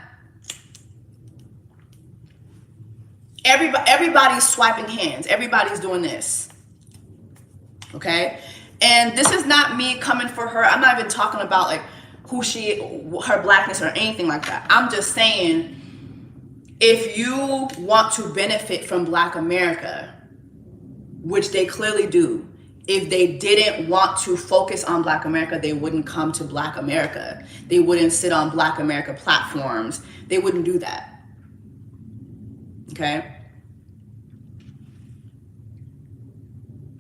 Everybody's swiping hands. Everybody's doing this. Okay? And this is not me coming for her. I'm not even talking about like her blackness or anything like that. I'm just saying, if you want to benefit from Black America, which they clearly do, if they didn't want to focus on Black America, they wouldn't come to Black America. They wouldn't sit on Black America platforms. They wouldn't do that. Okay?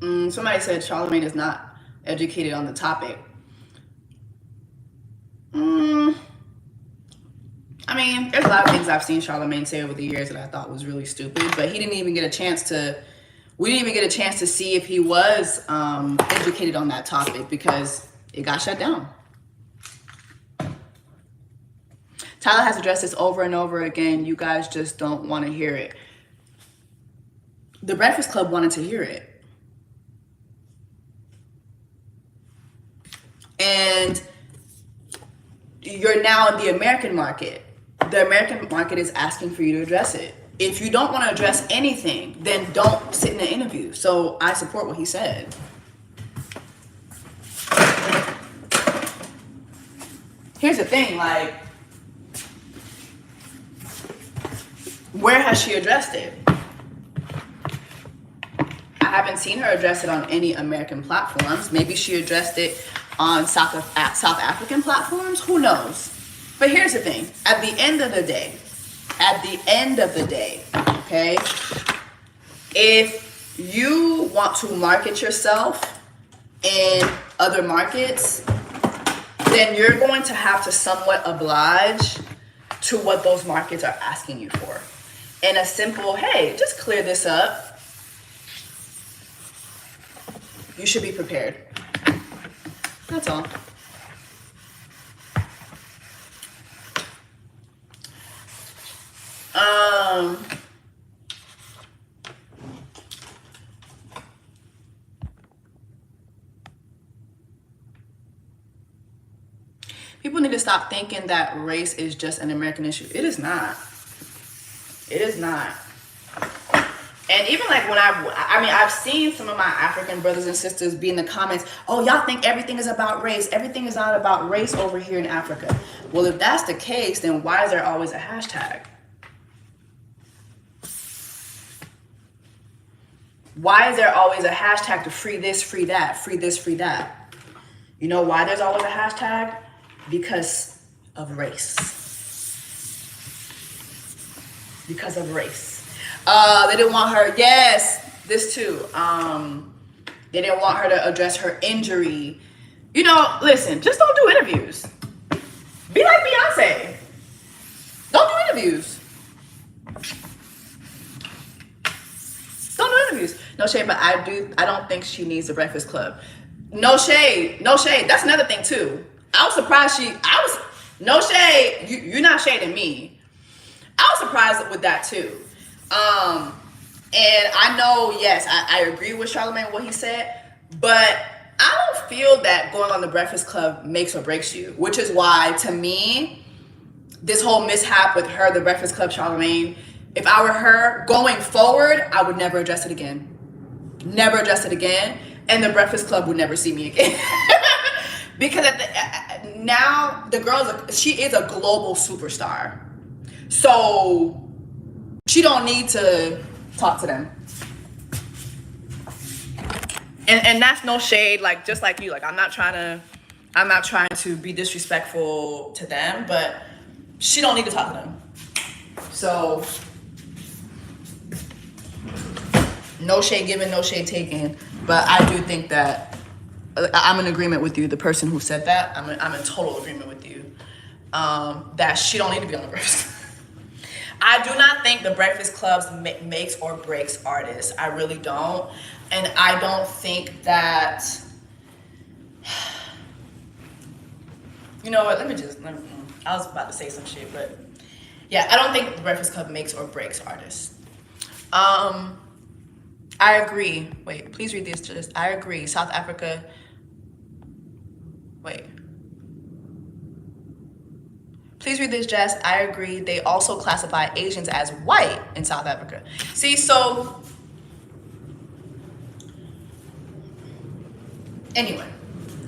Somebody said Charlamagne is not educated on the topic. I mean, there's a lot of things I've seen Charlamagne say over the years that I thought was really stupid, but we didn't even get a chance to see if he was educated on that topic because it got shut down. Tyla has addressed this over and over again. You guys just don't want to hear it. The Breakfast Club wanted to hear it. And you're now in the American market. The American market is asking for you to address it. If you don't want to address anything, then don't sit in an interview. So I support what he said. Here's the thing, like, where has she addressed it? I haven't seen her address it on any American platforms. Maybe she addressed it on South African platforms. Who knows? But here's the thing. At the end of the day, okay, if you want to market yourself in other markets, then you're going to have to somewhat oblige to what those markets are asking you for. And a simple, hey, just clear this up. You should be prepared. That's all. People need to stop thinking that race is just an American issue. It is not. It is not. And even like when I've seen some of my African brothers and sisters be in the comments, oh, y'all think everything is about race. Everything is not about race over here in Africa. Well, if that's the case, then why is there always a hashtag? Why is there always a hashtag to free this, free that, free this, free that? You know why there's always a hashtag? Because of race. Because of race. They didn't want her, yes, this too. They didn't want her to address her injury. You know, listen, just don't do interviews. Be like Beyonce. Don't do interviews. Don't do interviews. No shade, but I don't think she needs the Breakfast Club. No shade, no shade. That's another thing too. I was surprised no shade, you're not shading me. I was surprised with that too. And I know, yes, I agree with Charlamagne what he said, but I don't feel that going on the Breakfast Club makes or breaks you, which is why, to me, this whole mishap with her, the Breakfast Club, Charlamagne, if I were her, going forward, I would never address it again. Never address it again, and the Breakfast Club would never see me again. Because now the girl, she is a global superstar. So she don't need to talk to them. And that's no shade, like just like you. Like I'm not trying to be disrespectful to them, but she don't need to talk to them. So no shade given, no shade taken. But I do think that I'm in agreement with you, the person who said that. I'm in total agreement with you. That she don't need to be on the Breakfast Club. I do not think the Breakfast Club makes or breaks artists. I really don't. And I don't think that, you know what, I was about to say some shit, but yeah, I don't think the Breakfast Club makes or breaks artists. I agree. Wait, please read this. Just I agree. South Africa. Wait. Please read this, Jess. I agree. They also classify Asians as white in South Africa. See, so anyway,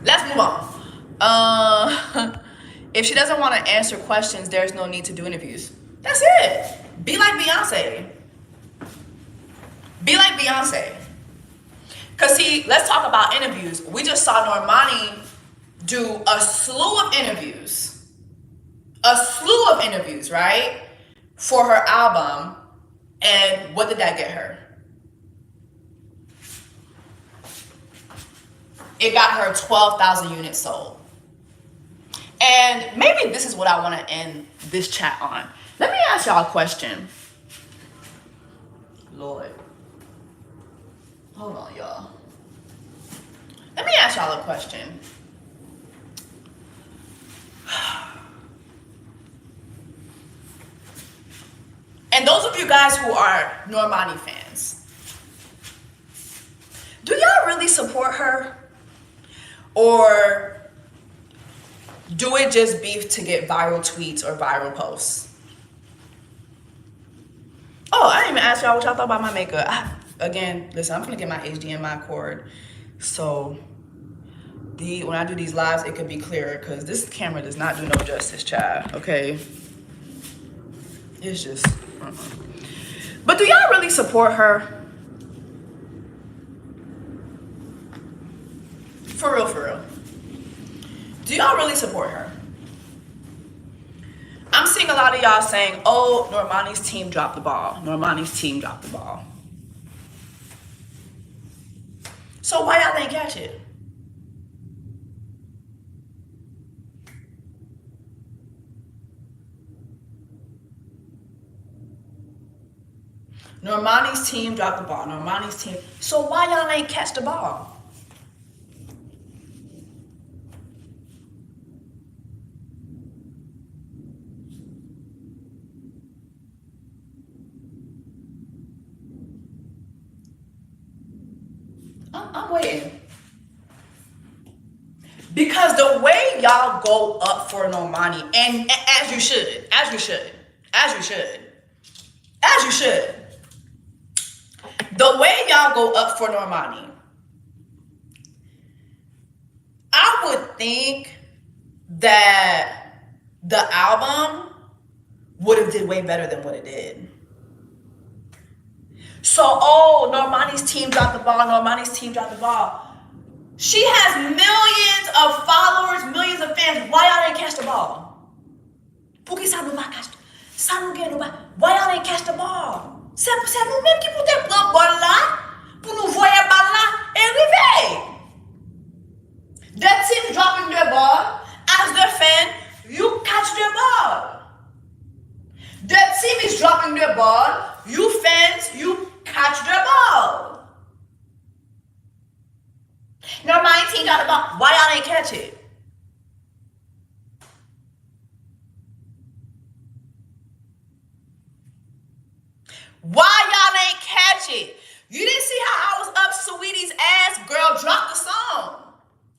let's move on. If she doesn't want to answer questions, there's no need to do interviews. That's it. Be like Beyonce. Be like Beyonce. Because see, let's talk about interviews. We just saw Normani do a slew of interviews. Right? For her album. And what did that get her? It got her 12,000 units sold. And maybe this is what I want to end this chat on. Let me ask y'all a question. Lord. Hold on, y'all. Let me ask y'all a question. And those of you guys who are Normani fans, do y'all really support her? Or do it just be to get viral tweets or viral posts? Oh, I didn't even ask y'all what y'all thought about my makeup. Again, listen, I'm gonna get my HDMI cord. So when I do these lives, it could be clearer because this camera does not do no justice, child, okay? It's just, But do y'all really support her? For real, for real. Do y'all really support her? I'm seeing a lot of y'all saying, oh, Normani's team dropped the ball. Normani's team dropped the ball. So why y'all ain't catch it? Normani's team dropped the ball. Normani's team. So why y'all ain't catch the ball? I'm waiting. Because the way y'all go up for Normani, and as you should, the way y'all go up for Normani, I would think that the album would have did way better than what it did. So, Normani's team dropped the ball. She has millions of followers, millions of fans. Why y'all didn't catch the ball? Porque ça nous va catch. Ça nous gagne. Why y'all didn't catch the ball? C'est nous-mêmes qui pouvons prendre ball là pour nous voir ball là et arriver. The team dropping their ball. As the fan, you catch their ball. The team is dropping their ball. You fans, you catch their ball. Normani team got the ball. Why y'all ain't catch it? Why y'all ain't catch it? You didn't see how I was up Sweetie's ass? Girl, drop the song.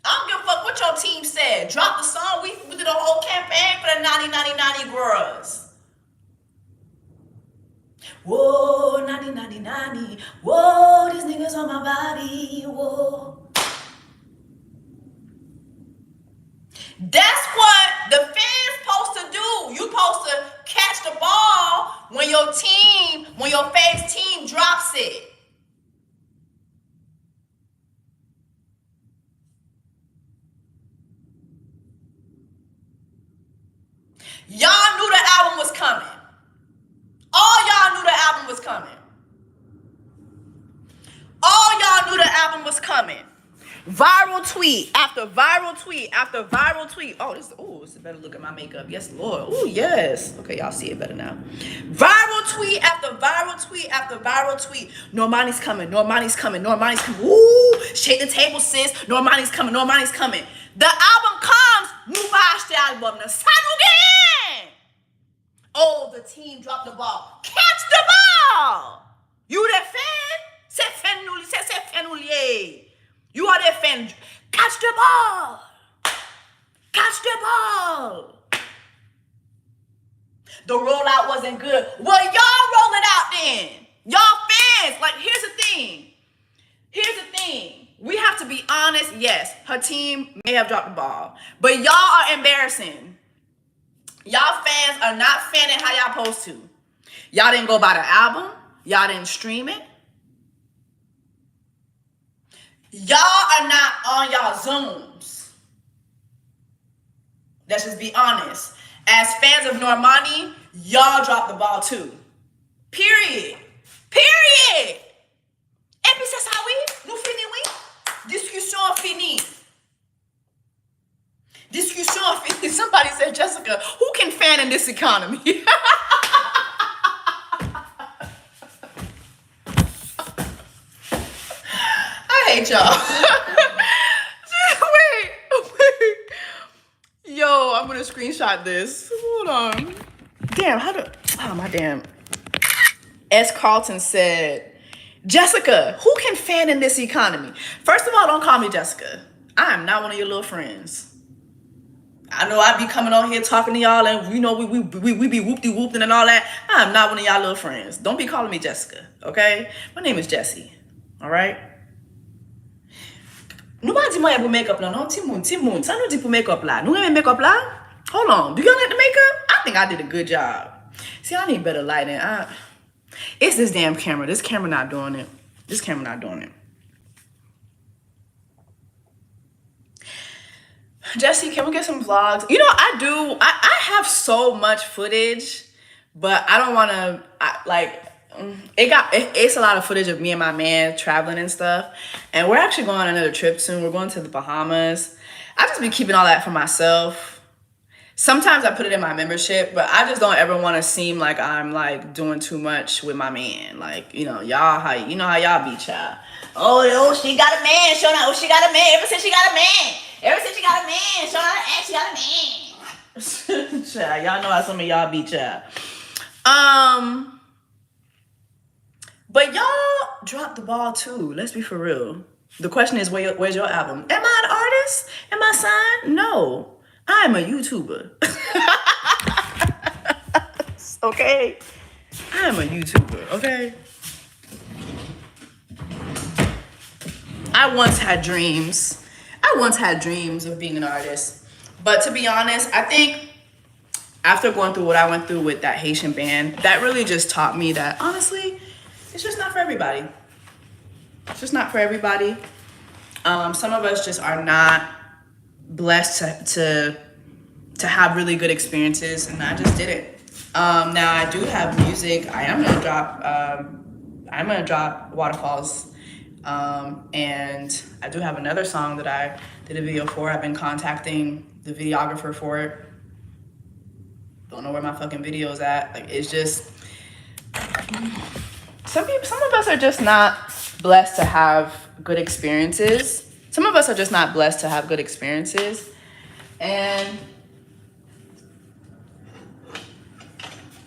I don't give a fuck what your team said. Drop the song. We did a whole campaign for the 90 girls. Whoa, 90. Whoa, these niggas on my body. Whoa. That's what the fans supposed to do. You supposed to catch the ball when your favorite team drops it. Y'all knew the album was coming. All y'all knew the album was coming. Viral tweet after viral tweet after viral tweet. This is a better look at my makeup. Yes, Lord. Oh, yes. Okay, y'all see it better now. Viral tweet after viral tweet after viral tweet. Normani's coming. Ooh, shake the table, sis. Normani's coming. The album comes. The album. The team dropped the ball. Catch the ball. You the fan? C'est fan. You are the fan. Catch the ball. The rollout wasn't good. Well, y'all roll it out then. Y'all fans. Like, here's the thing. We have to be honest. Yes, her team may have dropped the ball. But y'all are embarrassing. Y'all fans are not fanning how y'all supposed to. Y'all didn't go buy the album. Y'all didn't stream it. Y'all are not on y'all Zooms. Let's just be honest. As fans of Normani, y'all dropped the ball too. Period. Et puis c'est ça, oui. Nous finissons, oui. Discussion finie. Somebody said, Jessica, who can fan in this economy? I hate y'all. Wait. Yo, I'm gonna screenshot this. Hold on. Damn, my damn. S. Carlton said, Jessica, who can fan in this economy? First of all, don't call me Jessica. I am not one of your little friends. I know I be coming on here talking to y'all and we be whoop-de-whooping and all that. I am not one of y'all little friends. Don't be calling me Jessica, okay? My name is Jessie, all right? Nobody m'a pour makeup là, non? Timoun. Ça nous dit pour makeup là. Nous aimons makeup là? Hold on. Do y'all like the makeup? I think I did a good job. See, I need better lighting. It's this damn camera. This camera not doing it. Jessie, can we get some vlogs? You know, I have so much footage, but I don't want to, it's a lot of footage of me and my man traveling and stuff. And we're actually going on another trip soon. We're going to the Bahamas. I just be keeping all that for myself. sometimes I put it in my membership, but I just don't ever want to seem like I'm like doing too much with my man. Like, you know, y'all, how y'all be, child. Oh, she got a man, showing out. Oh, she got a man. Ever since she got a man, showing out she got a man. Child, y'all know how some of y'all be, child. But y'all dropped the ball too. Let's be for real. The question is, where's your album? Am I an artist? Am I signed? No. I'm a YouTuber. Okay? I'm a YouTuber, okay? I once had dreams of being an artist. But to be honest, I think after going through what I went through with that Haitian band, that really just taught me that, honestly, it's just not for everybody. It's just not for everybody. Some of us just are not blessed to have really good experiences, and I just didn't. Now I do have music. I'm gonna drop Waterfalls, and I do have another song that I did a video for. I've been contacting the videographer for it. Don't know where my fucking video's at. Like, it's just some of us are just not blessed to have good experiences. Some of us are just not blessed to have good experiences, and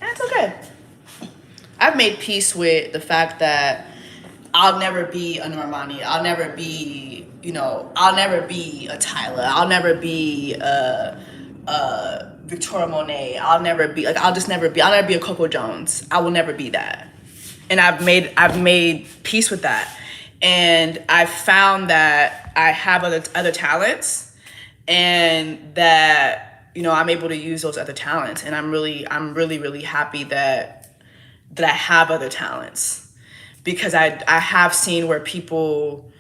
it's okay. I've made peace with the fact that I'll never be a Normani. I'll never be, I'll never be a Tyla. I'll never be a Victoria Monet. I'll never be a Coco Jones. I will never be that. And I've made peace with that. And I found that I have other talents, and that, I'm able to use those other talents. And I'm really happy that I have other talents, because I have seen where people,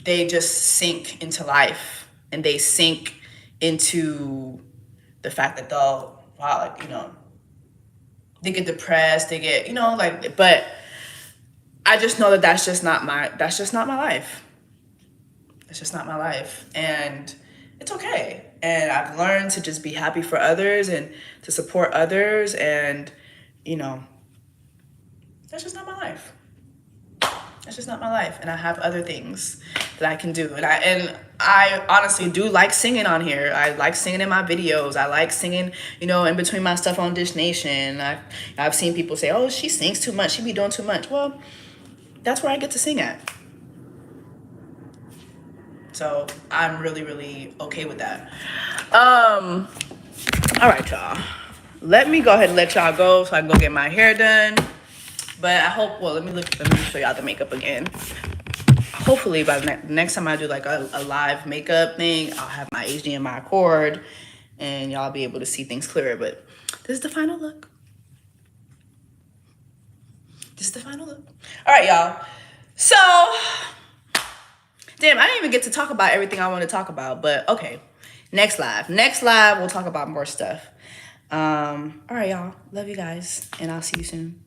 they just sink into life, and they sink into the fact that they get depressed, they get, but I just know that that's just not my life. That's just not my life. And it's okay. And I've learned to just be happy for others and to support others. And, that's just not my life. That's just not my life. And I have other things that I can do. And I honestly do like singing on here. I like singing in my videos. I like singing, in between my stuff on Dish Nation. I've seen people say, oh, she sings too much. She be doing too much. Well, that's where I get to sing at. So I'm really, really okay with that. All right, y'all. Let me go ahead and let y'all go so I can go get my hair done. But I hope, let me show y'all the makeup again. Hopefully by the next time I do like a live makeup thing, I'll have my HDMI cord and y'all be able to see things clearer. But this is the final look. All right, y'all. So, damn, I didn't even get to talk about everything I want to talk about, but okay. Next live, we'll talk about more stuff. All right, y'all. Love you guys, and I'll see you soon.